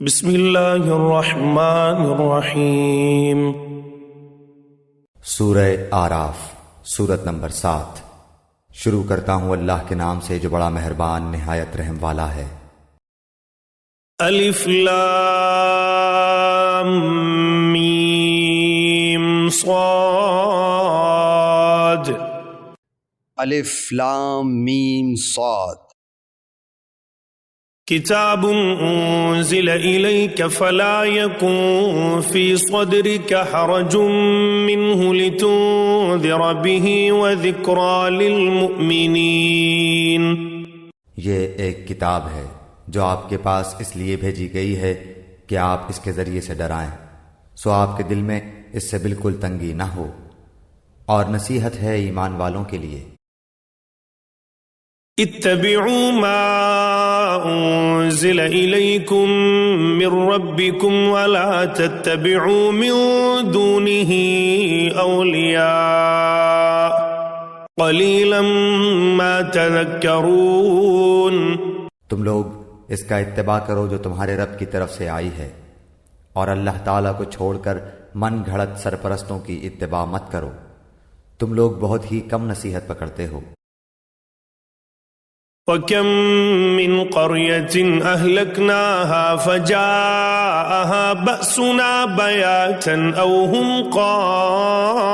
بسم اللہ الرحمن الرحیم۔ سورہ آراف، سورت نمبر 7۔ شروع کرتا ہوں اللہ کے نام سے جو بڑا مہربان نہایت رحم والا ہے۔ الف لام میم صاد۔ الف لام میم صاد۔ کتاب انزل الیک فلا یکن فی صدرک حرج منہ لتنذر به وذکری للمؤمنین۔ یہ ایک کتاب ہے جو آپ کے پاس اس لیے بھیجی گئی ہے کہ آپ اس کے ذریعے سے ڈرائیں، سو آپ کے دل میں اس سے بالکل تنگی نہ ہو، اور نصیحت ہے ایمان والوں کے لیے۔ اتبعوا ما انزل الیکم من ربکم ولا تتبعوا من دونه اولیاء قلیلا ما تذکرون۔ تم لوگ اس کا اتباع کرو جو تمہارے رب کی طرف سے آئی ہے، اور اللہ تعالیٰ کو چھوڑ کر من گھڑت سرپرستوں کی اتباع مت کرو، تم لوگ بہت ہی کم نصیحت پکڑتے ہو۔ وَكَم مِّن قَرْيَةٍ أَهْلَكْنَاهَا فَجَاءَهَا بَأْسُنَا بَيَاتًا أَوْ هُمْ قَائِلُونَ۔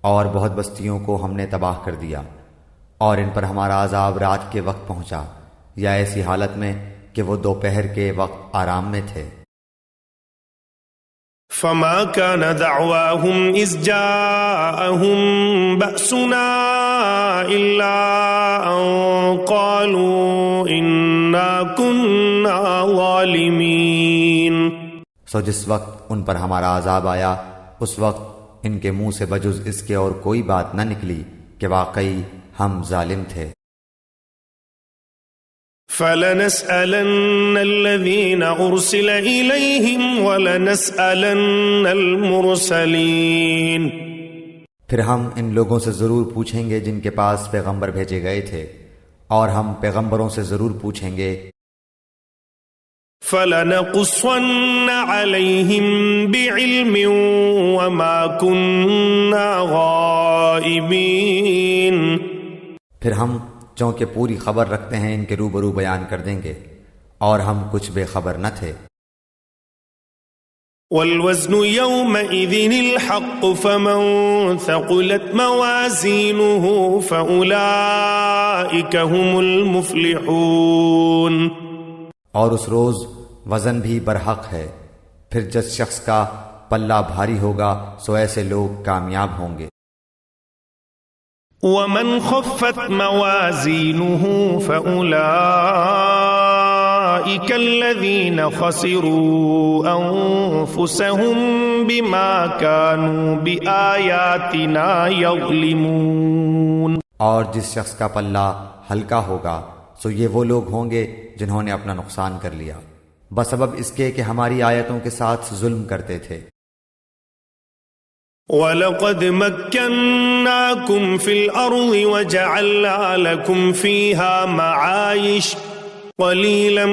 اور بہت بستیوں کو ہم نے تباہ کر دیا، اور ان پر ہمارا عذاب رات کے وقت پہنچا، یا ایسی حالت میں کہ وہ دوپہر کے وقت آرام میں تھے۔ فَمَا كَانَ دَعْوَاهُمْ إِذْ جَاءَهُمْ بَأْسُنَا إِلَّا أَن قَالُوا إِنَّا كُنَّا ظَالِمِينَ۔ سو جس وقت ان پر ہمارا عذاب آیا، اس وقت ان کے منہ سے بجز اس کے اور کوئی بات نہ نکلی کہ واقعی ہم ظالم تھے۔ فَلَنَسْأَلَنَّ الَّذِينَ أُرْسِلَ إِلَيْهِمْ وَلَنَسْأَلَنَّ الْمُرْسَلِينَ۔ پھر ہم ان لوگوں سے ضرور پوچھیں گے جن کے پاس پیغمبر بھیجے گئے تھے، اور ہم پیغمبروں سے ضرور پوچھیں گے۔ فَلَنَقُصَّنَّ عَلَيْهِمْ بِعِلْمٍ وَمَا كُنَّا غَائِبِينَ۔ پھر ہم چونکہ پوری خبر رکھتے ہیں ان کے روبرو بیان کر دیں گے، اور ہم کچھ بے خبر نہ تھے۔ وَالْوَزْنُ يَوْمَئِذٍ الْحَقُّ فَمَنْ ثَقُلَتْ مَوَازِينُهُ فَأُولَئِكَ هُمُ الْمُفْلِحُونَ۔ اور اس روز وزن بھی برحق ہے، پھر جس شخص کا پلہ بھاری ہوگا سو ایسے لوگ کامیاب ہوں گے۔ وَمَنْ خَفَّتْ مَوَازِينُهُ فَأُولَئِكَ الَّذِينَ خَسِرُوا أَنفُسَهُمْ بِمَا كَانُوا بِآيَاتِنَا يَظْلِمُونَ۔ اور جس شخص کا پلہ ہلکا ہوگا سو یہ وہ لوگ ہوں گے جنہوں نے اپنا نقصان کر لیا بسبب اس کے کہ ہماری آیتوں کے ساتھ ظلم کرتے تھے۔ وَلَقَدْ مَكَّنَّاكُمْ فِي الْأَرْضِ وَجَعَلْنَا لَكُمْ فِيهَا مَعَايِشَ قَلِيلًا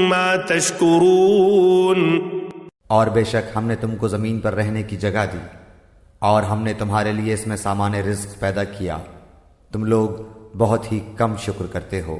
مَا تَشْكُرُونَ۔ اور بے شک ہم نے تم کو زمین پر رہنے کی جگہ دی، اور ہم نے تمہارے لیے اس میں سامان رزق پیدا کیا، تم لوگ بہت ہی کم شکر کرتے ہو۔